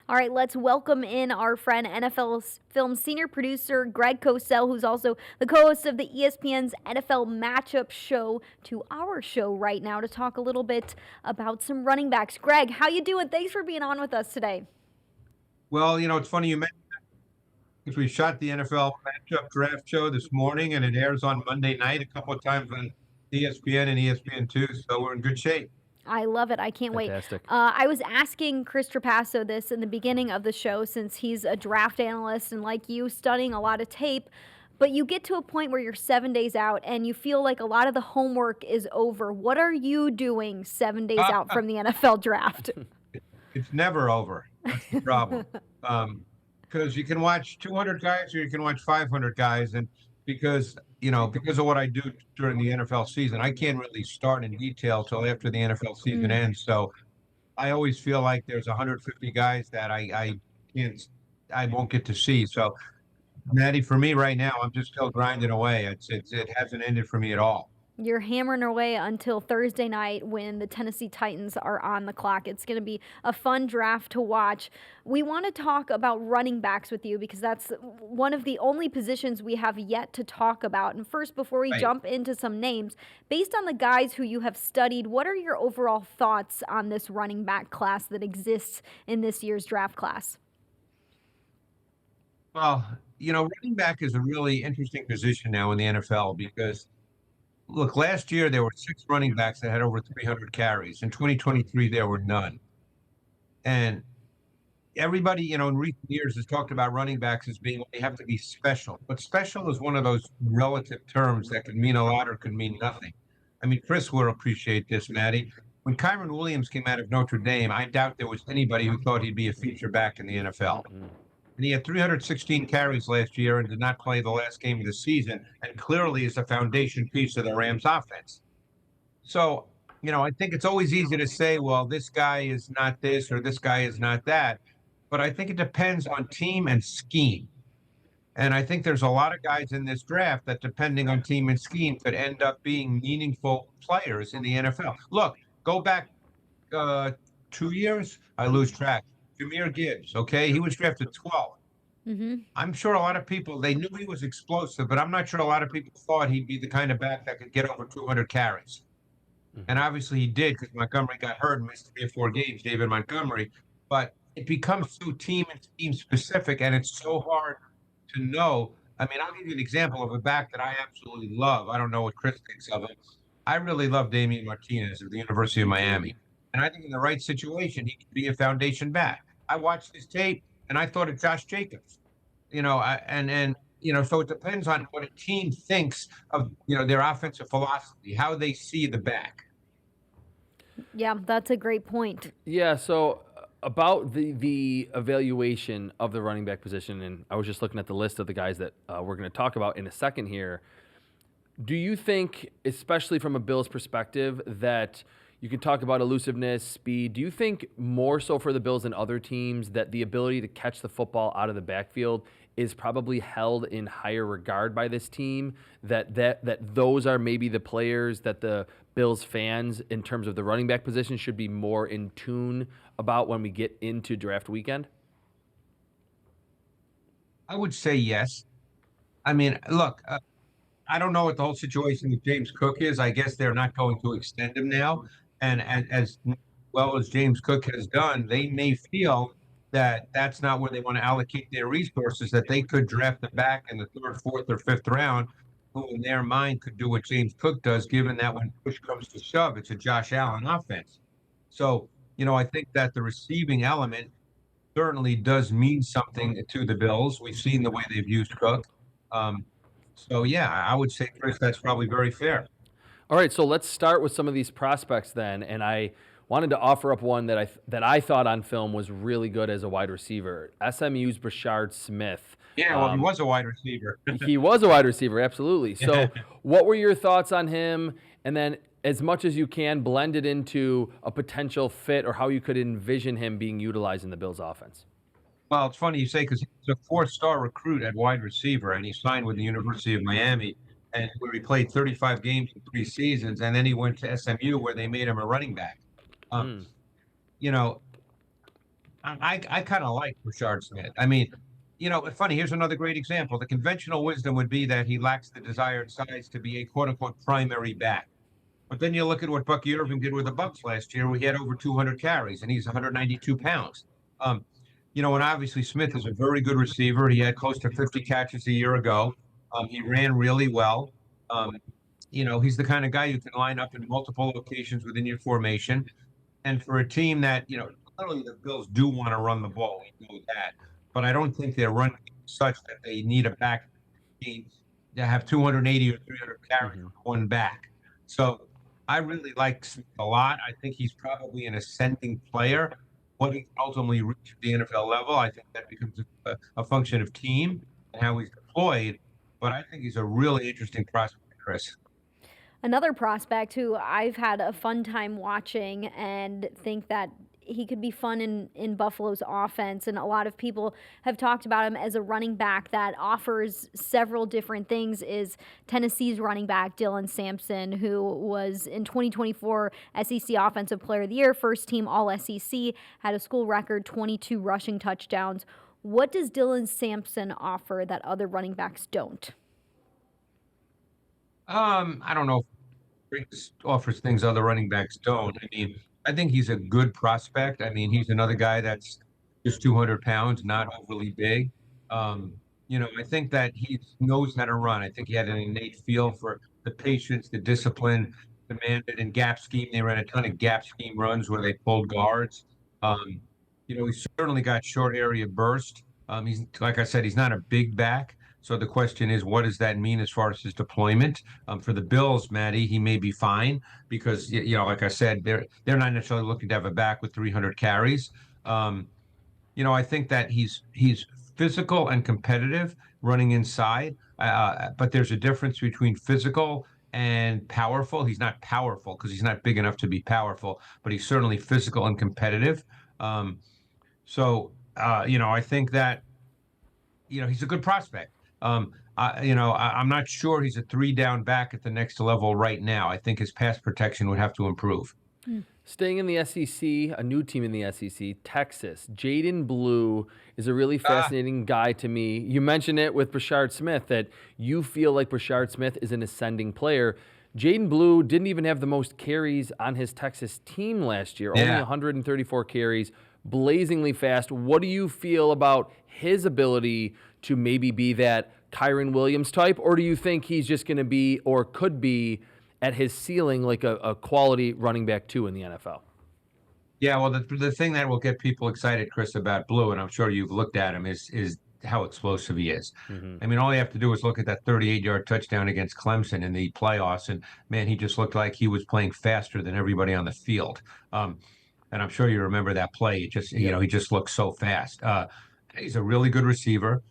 All right, let's welcome in our friend NFL film senior producer Greg Cosell, who's also the co-host of the ESPN's NFL Matchup Show, to our show right now to talk a little bit about some running backs. Greg, how you doing? Thanks for being on with us today. Well, it's funny you mentioned because we shot the NFL matchup draft show this morning, and it airs on Monday night a couple of times on ESPN and ESPN2, so we're in good shape. I love it. I can't wait. Fantastic. I was asking Chris Trapasso this in the beginning of the show since he's a draft analyst and, like you, studying a lot of tape. But you get to a point where you're 7 days out and you feel like a lot of the homework is over. What are you doing 7 days out from the NFL draft? It's never over. That's the problem. Because you can watch 200 guys or you can watch 500 guys, and because of what I do during the NFL season, I can't really start in detail till after the NFL season ends. So I always feel like there's 150 guys that I won't get to see. So, Maddie, for me right now, I'm just still grinding away. It hasn't ended for me at all. You're hammering away until Thursday night when the Tennessee Titans are on the clock. It's going to be a fun draft to watch. We want to talk about running backs with you because that's one of the only positions we have yet to talk about. And first, before we jump into some names, based on the guys who you have studied, what are your overall thoughts on this running back class that exists in this year's draft class? Well, running back is a really interesting position now in the NFL because look, last year there were 6 running backs that had over 300 carries. In 2023, there were none. And everybody, in recent years has talked about running backs as being, they have to be special. But special is one of those relative terms that can mean a lot or can mean nothing. I mean, Chris will appreciate this, Maddie. When Kyron Williams came out of Notre Dame, I doubt there was anybody who thought he'd be a feature back in the NFL. And he had 316 carries last year and did not play the last game of the season, and clearly is a foundation piece of the Rams offense. So, I think it's always easy to say, well, this guy is not this or this guy is not that. But I think it depends on team and scheme. And I think there's a lot of guys in this draft that, depending on team and scheme, could end up being meaningful players in the NFL. Look, go back 2 years, I lose track. Jahmyr Gibbs, okay? He was drafted 12th. I'm sure a lot of people, they knew he was explosive, but I'm not sure a lot of people thought he'd be the kind of back that could get over 200 carries. And obviously he did because Montgomery got hurt and missed 3 or 4 games, David Montgomery. But it becomes so team and scheme specific, and it's so hard to know. I mean, I'll give you an example of a back that I absolutely love. I don't know what Chris thinks of it. I really love Damian Martinez of the University of Miami. And I think in the right situation, he could be a foundation back. I watched his tape and I thought of Josh Jacobs, so it depends on what a team thinks of, their offensive philosophy, how they see the back. Yeah, that's a great point. Yeah, so about the evaluation of the running back position, and I was just looking at the list of the guys that we're going to talk about in a second here. Do you think, especially from a Bills perspective, that you can talk about elusiveness, speed. Do you think more so for the Bills than other teams that the ability to catch the football out of the backfield is probably held in higher regard by this team? That those are maybe the players that the Bills fans, in terms of the running back position, should be more in tune about when we get into draft weekend? I would say yes. I mean, look, I don't know what the whole situation with James Cook is. I guess they're not going to extend him now. And as well as James Cook has done, they may feel that that's not where they want to allocate their resources, that they could draft the back in the 3rd, 4th, or 5th round, who in their mind could do what James Cook does, given that when push comes to shove, it's a Josh Allen offense. So, I think that the receiving element certainly does mean something to the Bills. We've seen the way they've used Cook. So, yeah, I would say, Chris, that's probably very fair. All right, so let's start with some of these prospects then, and I wanted to offer up one that I thought on film was really good as a wide receiver. SMU's Brashard Smith. Yeah, well, he was a wide receiver. He was a wide receiver, absolutely. So what were your thoughts on him? And then, as much as you can, blend it into a potential fit or how you could envision him being utilized in the Bills' offense. Well, it's funny you say, because he's a 4-star recruit at wide receiver, and he signed with the University of Miami, and where he played 35 games in 3 seasons, and then he went to SMU where they made him a running back. I kind of like Brashard Smith. I mean, it's funny. Here's another great example. The conventional wisdom would be that he lacks the desired size to be a quote unquote primary back. But then you look at what Bucky Irving did with the Bucks last year, where he had over 200 carries and he's 192 pounds. Um, and obviously Smith is a very good receiver. He had close to 50 catches a year ago. He ran really well. Um, he's the kind of guy you can line up in multiple locations within your formation. And for a team that, clearly the Bills do want to run the ball, we know that. But I don't think they're running such that they need a back team to have 280 or 300 carries Mhm. one back. So I really like Smith a lot. I think he's probably an ascending player. When he ultimately reaches the NFL level, I think that becomes a function of team and how he's deployed. But I think he's a really interesting prospect, Chris. Another prospect who I've had a fun time watching and think that he could be fun in Buffalo's offense. And a lot of people have talked about him as a running back that offers several different things is Tennessee's running back, Dylan Sampson, who was in 2024 SEC Offensive Player of the Year, first team All SEC, had a school record 22 rushing touchdowns. What does Dylan Sampson offer that other running backs don't? I don't know if Briggs offers things other running backs don't. I mean, I think he's a good prospect. I mean, he's another guy that's just 200 pounds, not overly big. I think that he knows how to run. I think he had an innate feel for the patience, the discipline demanded in gap scheme. They ran a ton of gap scheme runs where they pulled guards. Um, he certainly got short area burst. He's like I said, he's not a big back. So the question is, what does that mean as far as his deployment? For the Bills, Maddie, he may be fine because like I said, they're not necessarily looking to have a back with 300 carries. Um, I think that he's physical and competitive running inside, but there's a difference between physical and powerful. He's not powerful because he's not big enough to be powerful, but he's certainly physical and competitive. Um, I think that he's a good prospect. I'm not sure he's a three down back at the next level right now. I think his pass protection would have to improve. Staying in the SEC, a new team in the SEC, Texas. Jaydon Blue is a really fascinating guy to me. You mentioned it with Brashard Smith that you feel like Brashard Smith is an ascending player. Jaydon Blue didn't even have the most carries on his Texas team last year, only 134 carries, blazingly fast. What do you feel about his ability to maybe be that Kyron Williams type, or do you think he's just going to be or could be at his ceiling like a quality running back too in the NFL? Yeah, well, the thing that will get people excited, Chris, about Blue, and I'm sure you've looked at him, is how explosive he is. Mm-hmm. I mean, all you have to do is look at that 38-yard touchdown against Clemson in the playoffs, and man, he just looked like he was playing faster than everybody on the field. And I'm sure you remember that play. It just, he just looked so fast. He's a really good receiver.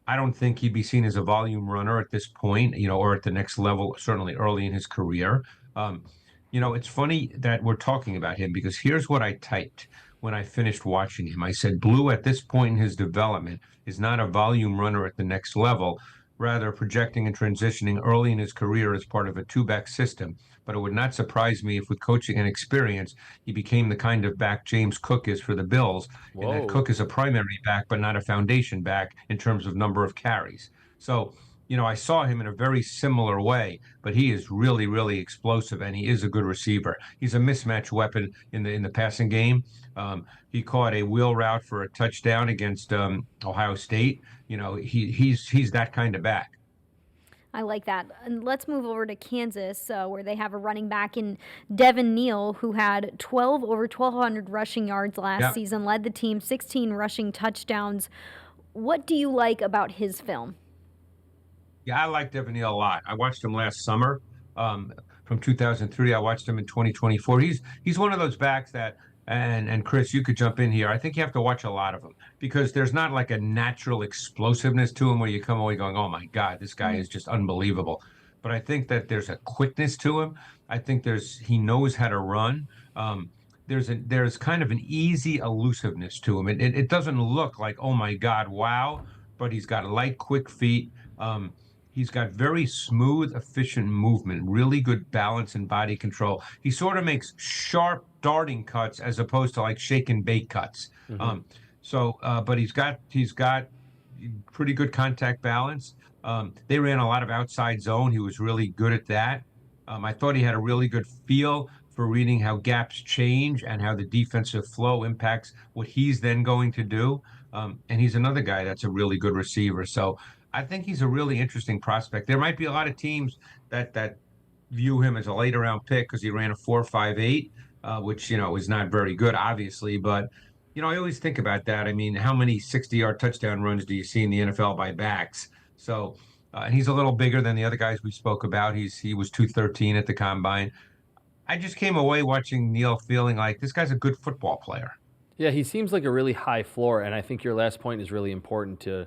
I don't think he'd be seen as a volume runner at this point, or at the next level, certainly early in his career. It's funny that we're talking about him because here's what I typed when I finished watching him. I said, Blue at this point in his development is not a volume runner at the next level, rather projecting and transitioning early in his career as part of a two-back system. But it would not surprise me if with coaching and experience, he became the kind of back James Cook is for the Bills, and that Cook is a primary back, but not a foundation back in terms of number of carries. So, I saw him in a very similar way, but he is really, really explosive, and he is a good receiver. He's a mismatch weapon in the passing game. He caught a wheel route for a touchdown against Ohio State. He's that kind of back. I like that. And let's move over to Kansas, where they have a running back in Devin Neal, who had over 1,200 rushing yards last season, led the team, 16 rushing touchdowns. What do you like about his film? Yeah, I like Devin Neal a lot. I watched him last summer from 2003. I watched him in 2024. He's one of those backs that, and Chris, you could jump in here. I think you have to watch a lot of him because there's not like a natural explosiveness to him where you come away going, oh my God, this guy is just unbelievable. But I think that there's a quickness to him. I think he knows how to run. There's kind of an easy elusiveness to him. It doesn't look like, oh my God, wow, but he's got light, quick feet. He's got very smooth, efficient movement, really good balance and body control. He sort of makes sharp darting cuts as opposed to like shake and bake cuts. Mm-hmm. Um, but he's got pretty good contact balance. They ran a lot of outside zone. He was really good at that. I thought he had a really good feel for reading how gaps change and how the defensive flow impacts what he's then going to do. And he's another guy that's a really good receiver. So I think he's a really interesting prospect. There might be a lot of teams that view him as a later round pick because he ran a 4.58, which is not very good, obviously. But I always think about that. I mean, how many 60-yard touchdown runs do you see in the NFL by backs? So, and he's a little bigger than the other guys we spoke about. He was 213 at the combine. I just came away watching Neal feeling like this guy's a good football player. Yeah, he seems like a really high floor, and I think your last point is really important to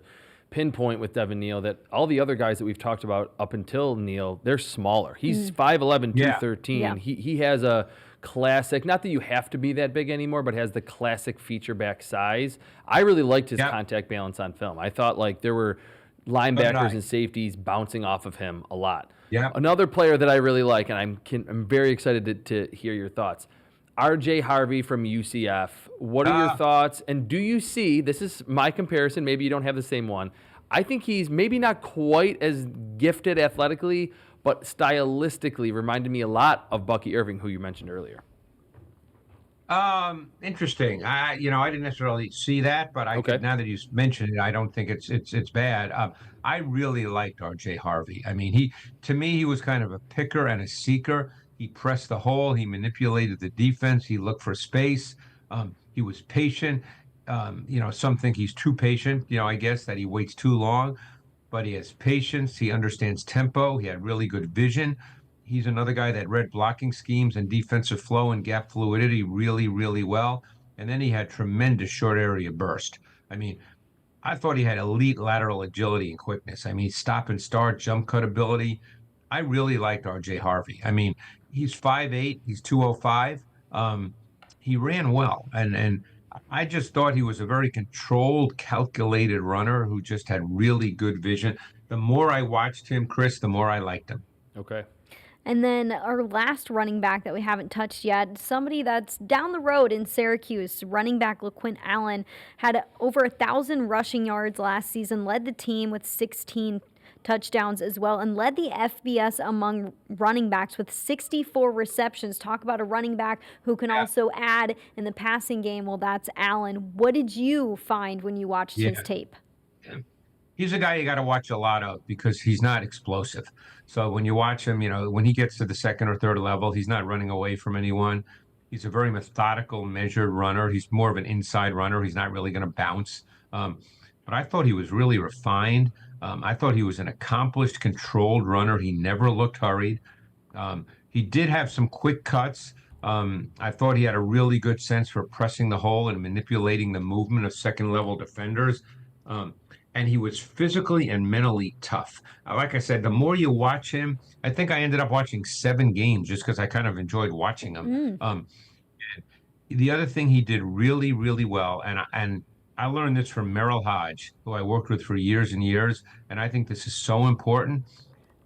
pinpoint with Devin Neal, that all the other guys that we've talked about up until Neal, they're smaller. He's 5'11", 213. Yeah. He has a classic, not that you have to be that big anymore, but has the classic feature back size. I really liked his contact balance on film. I thought like there were linebackers and safeties bouncing off of him a lot. Yeah. Another player that I really like, and I'm very excited to hear your thoughts, RJ Harvey from UCF. What are your thoughts? And do you see, this is my comparison, maybe you don't have the same one. I think he's maybe not quite as gifted athletically, but stylistically reminded me a lot of Bucky Irving, who you mentioned earlier. Interesting. I didn't necessarily see that, but now that you mentioned it, I don't think it's bad. I really liked RJ Harvey. I mean, to me, he was kind of a picker and a seeker. He pressed the hole. He manipulated the defense. He looked for space. He was patient. Some think he's too patient, I guess, that he waits too long, but he has patience. He understands tempo. He had really good vision. He's another guy that read blocking schemes and defensive flow and gap fluidity really, really well. And then he had tremendous short area burst. I mean, I thought he had elite lateral agility and quickness. I mean, stop and start, jump cut ability. I really liked RJ Harvey. I mean, he's 5'8", he's 205. He ran well. And I just thought he was a very controlled, calculated runner who just had really good vision. The more I watched him, Chris, the more I liked him. Okay. And then our last running back that we haven't touched yet, somebody that's down the road in Syracuse, running back LeQuint Allen, had over 1,000 rushing yards last season, led the team with 16 touchdowns as well, and led the FBS among running backs with 64 receptions. Talk about a running back who can also add in the passing game. Well, that's Allen. What did you find when you watched his tape? He's a guy you got to watch a lot of because he's not explosive. So when you watch him, when he gets to the second or third level, he's not running away from anyone. He's a very methodical, measured runner. He's more of an inside runner. He's not really going to bounce. But I thought he was really refined. I thought he was an accomplished, controlled runner. He never looked hurried. He did have some quick cuts. I thought he had a really good sense for pressing the hole and manipulating the movement of second-level defenders. And he was physically and mentally tough. Like I said, the more you watch him, I think I ended up watching 7 games just because I kind of enjoyed watching him. The other thing he did really, really well, and I learned this from Merrill Hodge, who I worked with for years and years, and I think this is so important.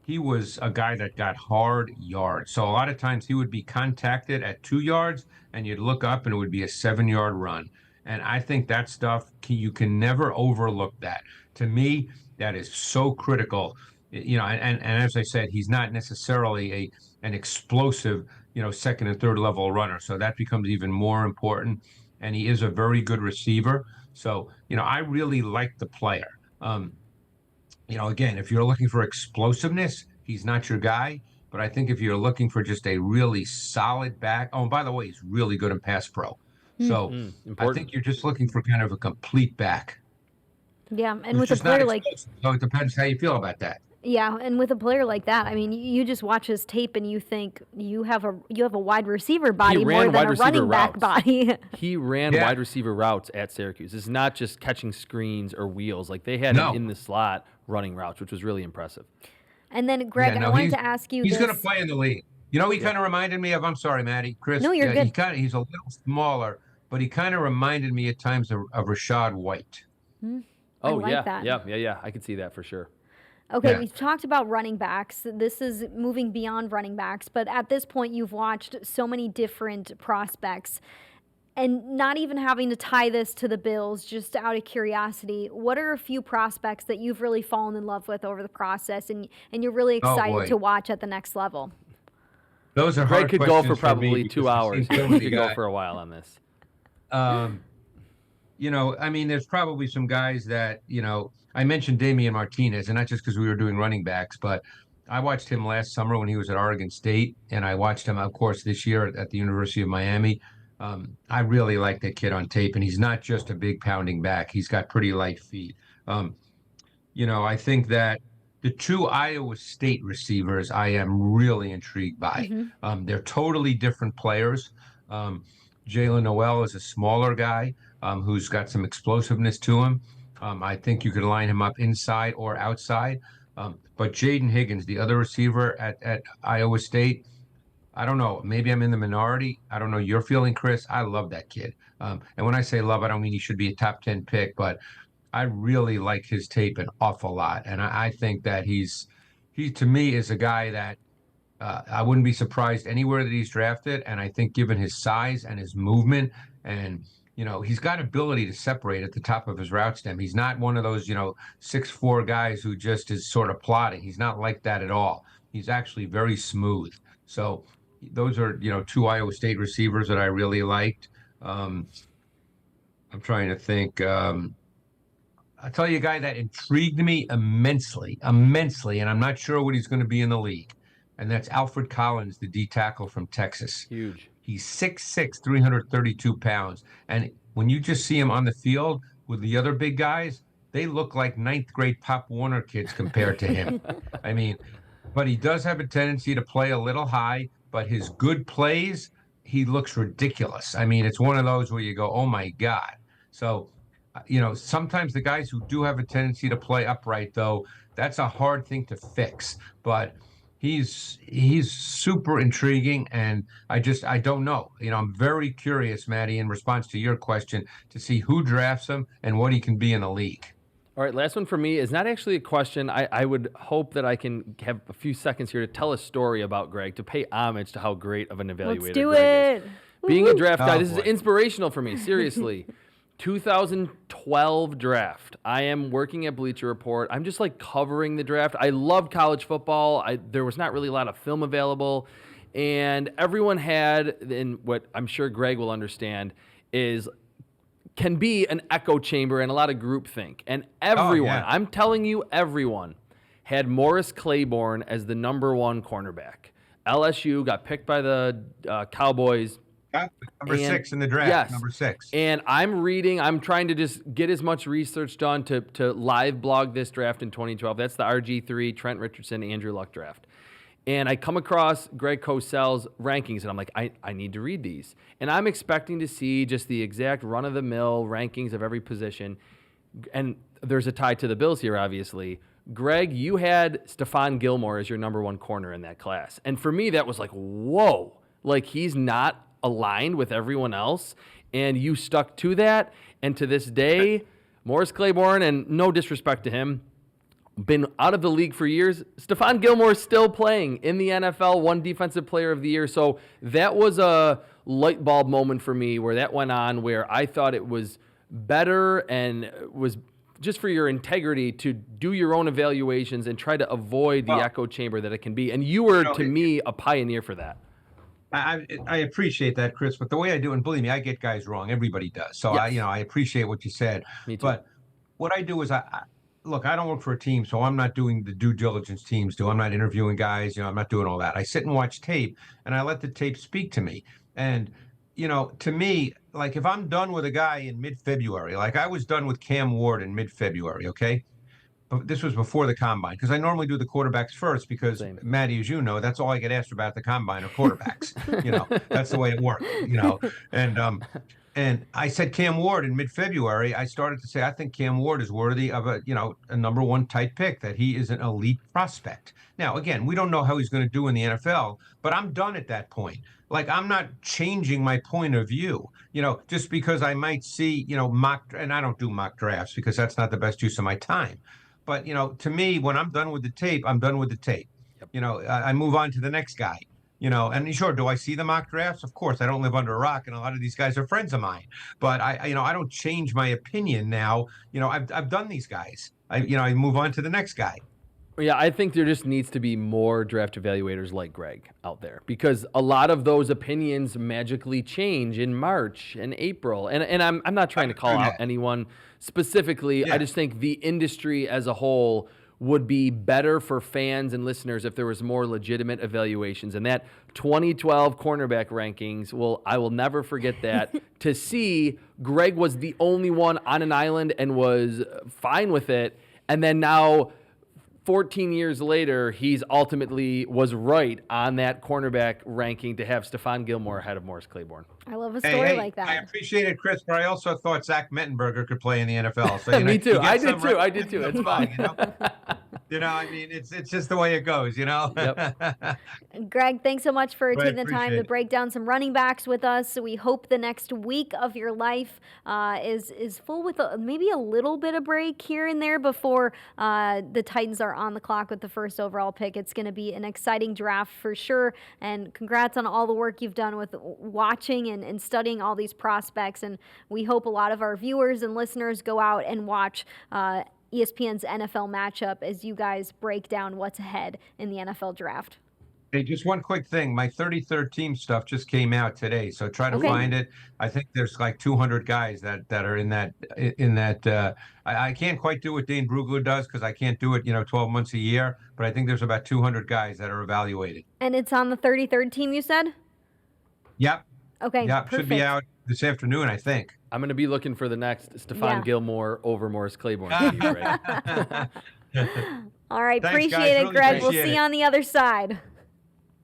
He was a guy that got hard yards. So a lot of times he would be contacted at 2 yards, and you'd look up and it would be a 7-yard run. And I think that stuff, you can never overlook that. To me, that is so critical. And as I said, he's not necessarily an explosive, second and third level runner. So that becomes even more important. And he is a very good receiver. So, I really like the player. Again, if you're looking for explosiveness, he's not your guy. But I think if you're looking for just a really solid back, and by the way, he's really good in pass pro. So I think you're just looking for kind of a complete back. Yeah, and with a player like, so it depends how you feel about that. Yeah, and with a player like that, I mean, you just watch his tape and you think you have a wide receiver body more than a running back body. He ran wide receiver routes at Syracuse. It's not just catching screens or wheels. Like they had him in the slot running routes, which was really impressive. And then, Greg, I wanted to ask you He's going to play in the league. He kind of reminded me of, I'm sorry, Maddie, Chris. No, you're good. He's a little smaller, but he kind of reminded me at times of Rashad White. I like that. Yeah. I could see that for sure. Okay, Yeah. we've talked about running backs. This is moving beyond running backs, but at this point, you've watched so many different prospects. And not even having to tie this to the Bills, just out of curiosity, what are a few prospects that you've really fallen in love with over the process and you're really Oh excited boy, to watch at the next level? those are Greg hard could go for questions for me probably because 2 I've hours. seen so He many could go guys. for a while on this. Um, I mean, there's probably some guys that, I mentioned Damian Martinez, and not just because we were doing running backs, but I watched him last summer when he was at Oregon State, and I watched him, of course, this year at the University of Miami. I really like that kid on tape, and he's not just a big pounding back. He's got pretty light feet. Um, I think that the two Iowa State receivers I am really intrigued by. Hmm. They're totally different players. Um, Jalen Noel is a smaller guy who's got some explosiveness to him. I think you could line him up inside or outside. But Jaden Higgins, the other receiver at Iowa State, I don't know. Maybe I'm in the minority. I don't know your feeling, Chris. I love that kid. And when I say love, I don't mean he should be a top 10 pick, but I really like his tape an awful lot. And I think that he to me is a guy that I wouldn't be surprised anywhere that he's drafted. And I think given his size and his movement and, he's got ability to separate at the top of his route stem. He's not one of those, 6'4" guys who just is sort of plodding. He's not like that at all. He's actually very smooth. So those are, two Iowa State receivers that I really liked. I'm trying to think. I'll tell you a guy that intrigued me immensely, and I'm not sure what he's going to be in the league. And that's Alfred Collins, the D tackle from Texas. Huge. He's 6'6", 332 pounds. And when you just see him on the field with the other big guys, they look like ninth grade Pop Warner kids compared to him. I mean, but he does have a tendency to play a little high, but his good plays, he looks ridiculous. I mean, it's one of those where you go, oh my God. So, sometimes the guys who do have a tendency to play upright, though, that's a hard thing to fix. But he's super intriguing, and I don't know. I'm very curious, Maddie, in response to your question, to see who drafts him and what he can be in the league. All right, last one for me is not actually a question. I would hope that I can have a few seconds here to tell a story about Greg, to pay homage to how great of an evaluator Let's do Greg it. is. Being a draft guy, Oh, this is boy. inspirational for me, seriously. 2012 draft. I am working at Bleacher Report. I'm just covering the draft. I love college football. There was not really a lot of film available. And everyone had, and what I'm sure Greg will understand, can be an echo chamber and a lot of groupthink. And everyone, I'm telling you, everyone had Morris Claiborne as the number one cornerback. LSU got picked by the Cowboys. Number 6 in the draft. Yes. Number 6. And I'm trying to just get as much research done to live blog this draft in 2012. That's the RG3, Trent Richardson, Andrew Luck draft. And I come across Greg Cosell's rankings, and I'm like, I need to read these. And I'm expecting to see just the exact run-of-the-mill rankings of every position. And there's a tie to the Bills here, obviously. Greg, you had Stephon Gilmore as your number one corner in that class. And for me, that was like, whoa. He's not aligned with everyone else, and you stuck to that. And to this day, Morris Claiborne, and no disrespect to him, been out of the league for years. Stephon Gilmore is still playing in the NFL, won Defensive Player of the Year. So that was a light bulb moment for me where that went on, where I thought it was better and was just for your integrity to do your own evaluations and try to avoid the echo chamber that it can be. And you were, to me, a pioneer for that. I appreciate that, Chris, but the way I do, and believe me, I get guys wrong. Everybody does. So Yes. I appreciate what you said. Me too. But what I do is look, I don't work for a team, so I'm not doing the due diligence teams do. I'm not interviewing guys. I'm not doing all that. I sit and watch tape, and I let the tape speak to me. And, to me, if I'm done with a guy in mid-February, I was done with Cam Ward in mid-February, okay? But this was before the combine, because I normally do the quarterbacks first because, Same. Maddie, as you know, that's all I get asked about at the combine are quarterbacks. That's the way it works, And And I said Cam Ward in mid-February. I started to say I think Cam Ward is worthy of a number one type pick, that he is an elite prospect. Now, again, we don't know how he's going to do in the NFL, but I'm done at that point. Like, I'm not changing my point of view, just because I might see, and I don't do mock drafts because that's not the best use of my time. But, to me, when I'm done with the tape, I'm done with the tape. Yep. I move on to the next guy. And sure, do I see the mock drafts? Of course, I don't live under a rock, and a lot of these guys are friends of mine. But I don't change my opinion now. I've done these guys. I move on to the next guy. Yeah, I think there just needs to be more draft evaluators like Greg out there, because a lot of those opinions magically change in March and April. And I'm not trying to call out anyone specifically. Yeah. I just think the industry as a whole would be better for fans and listeners if there was more legitimate evaluations. And that 2012 cornerback rankings, I will never forget that. To see Greg was the only one on an island and was fine with it. And then now, 14 years later, he's ultimately was right on that cornerback ranking to have Stephon Gilmore ahead of Morris Claiborne. I love a story like that. I appreciate it, Chris, but I also thought Zach Mettenberger could play in the NFL. So, Me too. I did too. It's fine. It's just the way it goes, Yep. Greg, thanks so much for taking the time appreciate to it. break down some running backs with us. We hope the next week of your life is full with maybe a little bit of break here and there before the Titans are on the clock with the first overall pick. It's going to be an exciting draft for sure. And congrats on all the work you've done with watching and studying all these prospects. And we hope a lot of our viewers and listeners go out and watch ESPN's NFL matchup as you guys break down what's ahead in the NFL draft. Hey, just one quick thing. My 33rd team stuff just came out today, so try to find it. I think there's like 200 guys that are in that. I can't quite do what Dane Brugler does because I can't do it, 12 months a year. But I think there's about 200 guys that are evaluated. And it's on the 33rd team, you said? Yep. Okay. Yep. Perfect. Should be out this afternoon, I think. I'm going to be looking for the next Stephon Gilmore over Morris Claiborne. All right. Thanks, appreciate guys. it, Really Greg. We'll appreciate see it. you on the other side.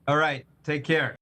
All right. Take care.